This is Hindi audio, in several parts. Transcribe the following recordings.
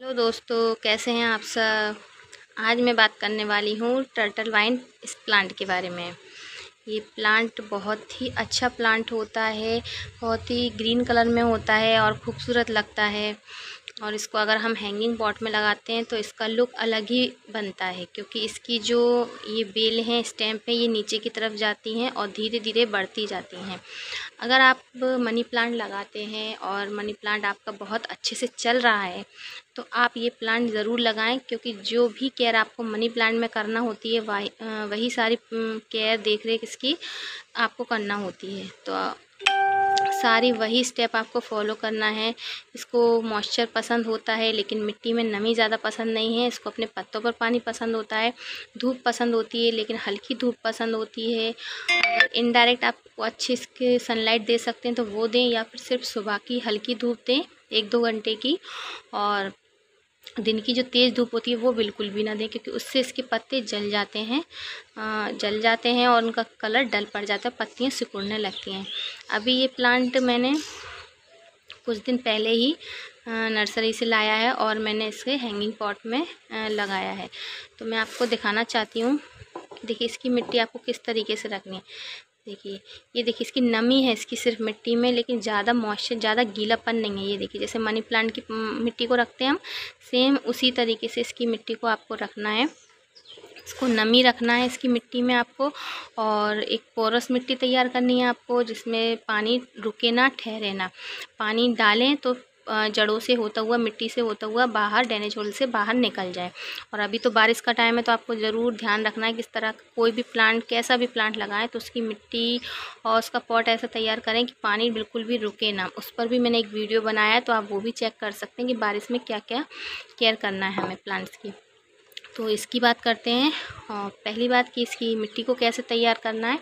हेलो दोस्तों, कैसे हैं आप सब। आज मैं बात करने वाली हूँ टर्टल वाइन इस प्लांट के बारे में। ये प्लांट बहुत ही अच्छा प्लांट होता है, बहुत ही ग्रीन कलर में होता है और खूबसूरत लगता है। और इसको अगर हम हैंगिंग पॉट में लगाते हैं तो इसका लुक अलग ही बनता है, क्योंकि इसकी जो ये बेल हैं, स्टेम पे ये नीचे की तरफ जाती हैं और धीरे धीरे बढ़ती जाती हैं। अगर आप मनी प्लांट लगाते हैं और मनी प्लांट आपका बहुत अच्छे से चल रहा है तो आप ये प्लांट ज़रूर लगाएं, क्योंकि जो भी केयर आपको मनी प्लांट में करना होती है वही सारी केयर देख रेख इसकी आपको करना होती है। तो सारी वही स्टेप आपको फॉलो करना है। इसको मॉइस्चर पसंद होता है, लेकिन मिट्टी में नमी ज़्यादा पसंद नहीं है। इसको अपने पत्तों पर पानी पसंद होता है, धूप पसंद होती है, लेकिन हल्की धूप पसंद होती है। अगर इनडायरेक्ट आप अच्छी इसके सनलाइट दे सकते हैं तो वो दें, या फिर सिर्फ सुबह की हल्की धूप दें 1-2 घंटे की। और दिन की जो तेज़ धूप होती है वो बिल्कुल भी ना दें, क्योंकि उससे इसके पत्ते जल जाते हैं और उनका कलर डल पड़ जाता है, पत्तियां सिकुड़ने लगती हैं। अभी ये प्लांट मैंने कुछ दिन पहले ही नर्सरी से लाया है और मैंने इसे हैंगिंग पॉट में लगाया है। तो मैं आपको दिखाना चाहती हूँ। देखिए इसकी मिट्टी आपको किस तरीके से रखनी है। देखिए, ये देखिए इसकी नमी है इसकी सिर्फ मिट्टी में, लेकिन ज़्यादा मॉइस्चर, ज़्यादा गीलापन नहीं है। ये देखिए जैसे मनी प्लांट की मिट्टी को रखते हैं हम, सेम उसी तरीके से इसकी मिट्टी को आपको रखना है। इसको नमी रखना है इसकी मिट्टी में आपको, और एक पोरस मिट्टी तैयार करनी है आपको, जिसमें पानी रुके ना, ठहरे ना। पानी डालें तो जड़ों से होता हुआ, मिट्टी से होता हुआ बाहर, ड्रेनेज होल से बाहर निकल जाए। और अभी तो बारिश का टाइम है, तो आपको ज़रूर ध्यान रखना है कि इस तरह कोई भी प्लांट, कैसा भी प्लांट लगाएं तो उसकी मिट्टी और उसका पॉट ऐसा तैयार करें कि पानी बिल्कुल भी रुके ना। उस पर भी मैंने एक वीडियो बनाया है, तो आप वो भी चेक कर सकते हैं कि बारिश में क्या क्या केयर करना है हमें प्लांट्स की। तो इसकी बात करते हैं। पहली बात कि इसकी मिट्टी को कैसे तैयार करना है।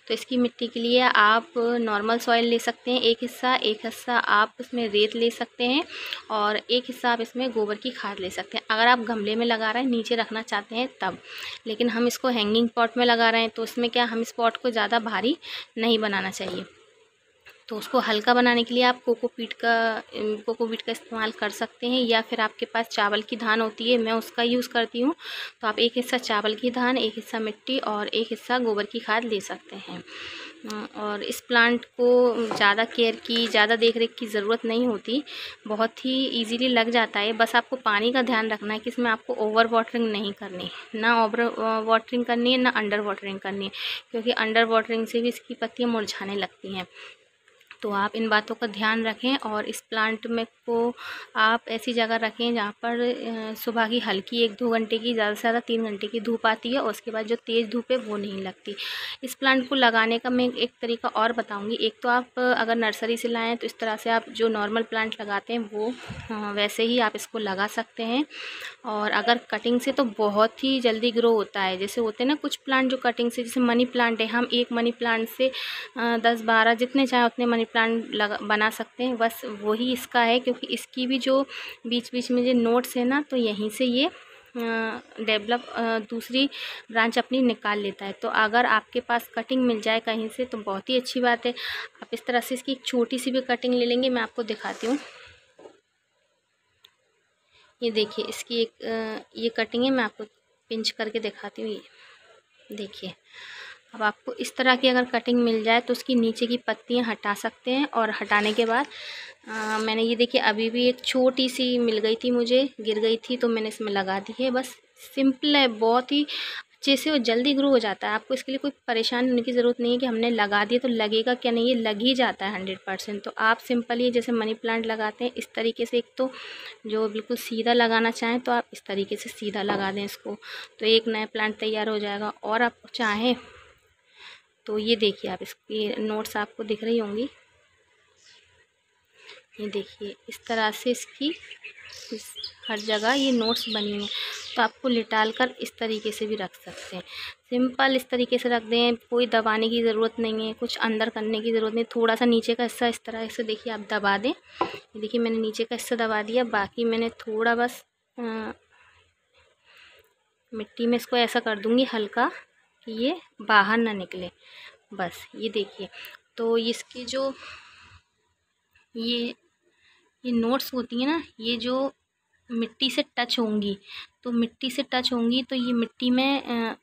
तो इसकी मिट्टी के लिए आप नॉर्मल सॉइल ले सकते हैं एक हिस्सा आप इसमें रेत ले सकते हैं, और एक हिस्सा आप इसमें गोबर की खाद ले सकते हैं। अगर आप गमले में लगा रहे हैं, नीचे रखना चाहते हैं तब। लेकिन हम इसको हैंगिंग पॉट में लगा रहे हैं, तो इसमें क्या, हम इस पॉट को ज़्यादा भारी नहीं बनाना चाहिए। तो उसको हल्का बनाने के लिए आप कोकोपीट का इस्तेमाल कर सकते हैं, या फिर आपके पास चावल की धान होती है, मैं उसका यूज़ करती हूँ। तो आप एक हिस्सा चावल की धान, एक हिस्सा मिट्टी और एक हिस्सा गोबर की खाद ले सकते हैं। और इस प्लांट को ज़्यादा केयर की, ज़्यादा देख रेख की ज़रूरत नहीं होती, बहुत ही ईजीली लग जाता है। बस आपको पानी का ध्यान रखना है कि इसमें आपको ओवर वाटरिंग नहीं करनी, ना ओवर वाटरिंग करनी है, ना अंडर वाटरिंग करनी है, क्योंकि अंडर वाटरिंग से भी इसकी पत्तियाँ मुरझाने लगती हैं। तो आप इन बातों का ध्यान रखें, और इस प्लांट में को आप ऐसी जगह रखें जहाँ पर सुबह की हल्की 1-2 घंटे की, ज़्यादा से ज़्यादा 3 घंटे की धूप आती है, और उसके बाद जो तेज़ धूप है वो नहीं लगती। इस प्लांट को लगाने का मैं एक तरीका और बताऊंगी। एक तो आप अगर नर्सरी से लाएँ तो इस तरह से आप जो नॉर्मल प्लांट लगाते हैं वो वैसे ही आप इसको लगा सकते हैं। और अगर कटिंग से तो बहुत ही जल्दी ग्रो होता है। जैसे होते हैं ना कुछ प्लांट जो कटिंग से, जैसे मनी प्लांट है, हम एक मनी प्लांट से 10-12 जितने चाहे उतने मनी प्लांट बना सकते हैं। बस वही इसका है, क्योंकि इसकी भी जो बीच बीच में जो नोट्स है ना, तो यहीं से ये डेवलप दूसरी ब्रांच अपनी निकाल लेता है। तो अगर आपके पास कटिंग मिल जाए कहीं से तो बहुत ही अच्छी बात है। आप इस तरह से इसकी एक छोटी सी भी कटिंग ले लेंगे, मैं आपको दिखाती हूँ। ये देखिए इसकी एक ये कटिंग है, मैं आपको पिंच करके दिखाती हूँ। ये देखिए, अब आपको इस तरह की अगर कटिंग मिल जाए तो उसकी नीचे की पत्तियां हटा सकते हैं। और हटाने के बाद मैंने ये देखिए अभी भी एक छोटी सी मिल गई थी, मुझे गिर गई थी, तो मैंने इसमें लगा दी है। बस सिंपल है, बहुत ही अच्छे से वो जल्दी ग्रो हो जाता है। आपको इसके लिए कोई परेशान होने की ज़रूरत नहीं है कि हमने लगा दिया तो लगेगा क्या, नहीं, ये लग ही जाता है 100%। तो आप सिंपली जैसे मनी प्लांट लगाते हैं इस तरीके से, एक तो जो बिल्कुल सीधा लगाना चाहें तो आप इस तरीके से सीधा लगा दें इसको, तो एक नया प्लांट तैयार हो जाएगा। और आप चाहें तो ये देखिए, आप इसकी नोट्स आपको दिख रही होंगी, ये देखिए इस तरह से इसकी हर जगह ये नोट्स बनी हुई हैं। तो आपको लिटाल कर इस तरीके से भी रख सकते हैं। सिंपल इस तरीके से रख दें, कोई दबाने की ज़रूरत नहीं है, कुछ अंदर करने की ज़रूरत नहीं। थोड़ा सा नीचे का हिस्सा इस तरह से देखिए आप दबा दें। ये देखिए मैंने नीचे का हिस्सा दबा दिया, बाकी मैंने थोड़ा बस मिट्टी में इसको ऐसा कर दूँगी हल्का कि ये बाहर ना निकले, बस। ये देखिए, तो इसकी जो ये नोट्स होती हैं ना, ये जो मिट्टी से टच होंगी, तो मिट्टी से टच होंगी तो ये मिट्टी में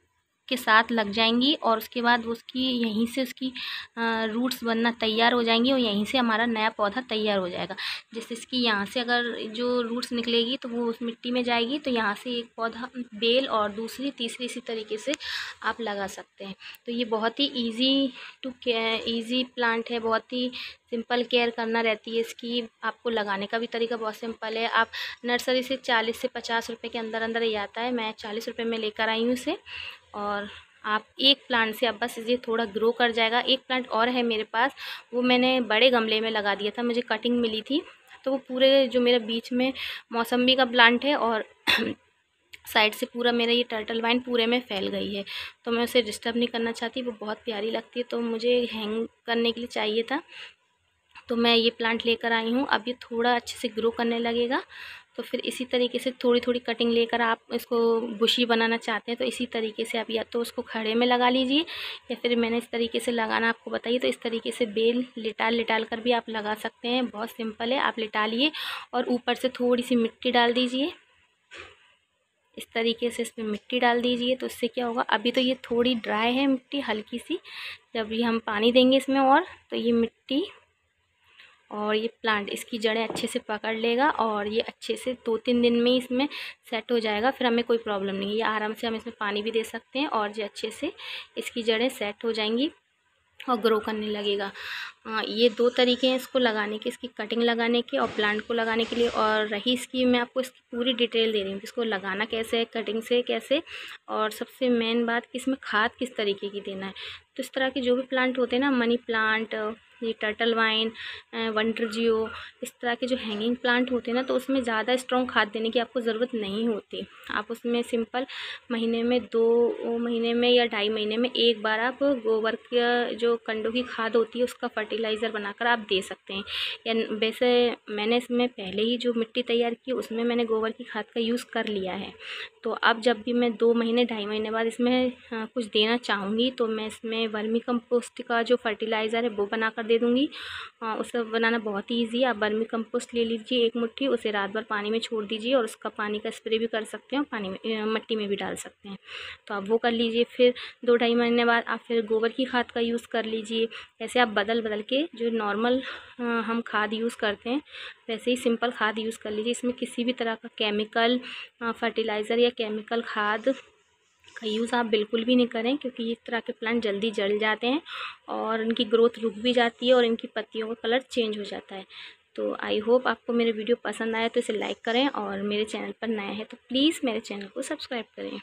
के साथ लग जाएंगी और उसके बाद उसकी यहीं से उसकी रूट्स बनना तैयार हो जाएंगी और यहीं से हमारा नया पौधा तैयार हो जाएगा। जैसे इसकी यहाँ से अगर जो रूट्स निकलेगी तो वो उस मिट्टी में जाएगी, तो यहाँ से एक पौधा बेल और दूसरी तीसरी इसी तरीके से आप लगा सकते हैं। तो ये बहुत ही ईजी प्लांट है, बहुत ही सिंपल केयर करना रहती है इसकी। आपको लगाने का भी तरीका बहुत सिंपल है। आप नर्सरी से 40 से 50 रुपए के अंदर अंदर ही आता है। मैं 40 रुपए में लेकर आई हूँ इसे। और आप एक प्लांट से अब बस ये थोड़ा ग्रो कर जाएगा। एक प्लांट और है मेरे पास, वो मैंने बड़े गमले में लगा दिया था, मुझे कटिंग मिली थी। तो वो पूरे जो मेरे बीच में मौसम्बी का प्लांट है और साइड से पूरा मेरा ये टर्टल वाइन पूरे में फैल गई है, तो मैं उसे डिस्टर्ब नहीं करना चाहती। वो बहुत प्यारी लगती है, तो मुझे हैंग करने के लिए चाहिए था, तो मैं ये प्लांट लेकर आई हूँ। अब ये थोड़ा अच्छे से ग्रो करने लगेगा, तो फिर इसी तरीके से थोड़ी थोड़ी कटिंग लेकर आप इसको बुशी बनाना चाहते हैं तो इसी तरीके से आप या तो उसको खड़े में लगा लीजिए, या फिर मैंने इस तरीके से लगाना आपको बताइए, तो इस तरीके से बेल लिटाल कर भी आप लगा सकते हैं। बहुत सिंपल है, आप लिटा लिए और ऊपर से थोड़ी सी मिट्टी डाल दीजिए। इस तरीके से इसमें मिट्टी डाल दीजिए, तो इससे क्या होगा, अभी तो ये थोड़ी ड्राई है मिट्टी हल्की सी, जब ये हम पानी देंगे इसमें और तो ये मिट्टी और ये प्लांट इसकी जड़ें अच्छे से पकड़ लेगा और ये अच्छे से 2-3 दिन में ही इसमें सेट हो जाएगा। फिर हमें कोई प्रॉब्लम नहीं है, ये आराम से हम इसमें पानी भी दे सकते हैं और ये अच्छे से इसकी जड़ें सेट हो जाएंगी और ग्रो करने लगेगा। ये 2 तरीके हैं इसको लगाने के, इसकी कटिंग लगाने के और प्लांट को लगाने के लिए। और रही इसकी, मैं आपको इसकी पूरी डिटेल दे रही हूँ, इसको लगाना कैसे है, कटिंग से कैसे, और सबसे मेन बात कि इसमें खाद किस तरीके की देना है। तो इस तरह के जो भी प्लांट होते हैं ना, मनी प्लांट, ये टर्टल वाइन, वंडर जियो, इस तरह के जो हैंगिंग प्लांट होते हैं ना, तो उसमें ज़्यादा स्ट्रॉन्ग खाद देने की आपको ज़रूरत नहीं होती। आप उसमें सिंपल महीने में 2 महीने में या 2.5 महीने में एक बार आप गोबर का जो कंडों की खाद होती है उसका फर्टिलाइज़र बनाकर आप दे सकते हैं। या वैसे मैंने इसमें पहले ही जो मिट्टी तैयार की उसमें मैंने गोबर की खाद का यूज़ कर लिया है, तो अब जब भी मैं 2 महीने 2.5 महीने बाद इसमें कुछ देना चाहूँगी तो मैं इसमें वर्मी कंपोस्ट का जो फर्टिलाइज़र है वो बनाकर दे दूँगी। उसे बनाना बहुत ही ईजी है। आप वर्मी कंपोस्ट ले लीजिए 1 मुट्ठी, उसे रात भर पानी में छोड़ दीजिए और उसका पानी का स्प्रे भी कर सकते हैं और पानी में मिट्टी में भी डाल सकते हैं, तो आप वो कर लीजिए। फिर 2-2.5 महीने बाद आप फिर गोबर की खाद का यूज़ कर लीजिए। ऐसे आप बदल बदल के जो नॉर्मल हम खाद यूज़ करते हैं वैसे ही सिंपल खाद यूज़ कर लीजिए। इसमें किसी भी तरह का केमिकल फर्टिलाइज़र या केमिकल खाद का यूज़ आप बिल्कुल भी नहीं करें, क्योंकि इस तरह के प्लांट जल्दी जल जाते हैं और इनकी ग्रोथ रुक भी जाती है और इनकी पत्तियों का कलर चेंज हो जाता है। तो आई होप आपको मेरे वीडियो पसंद आया, तो इसे लाइक करें और मेरे चैनल पर नया है तो प्लीज़ मेरे चैनल को सब्सक्राइब करें।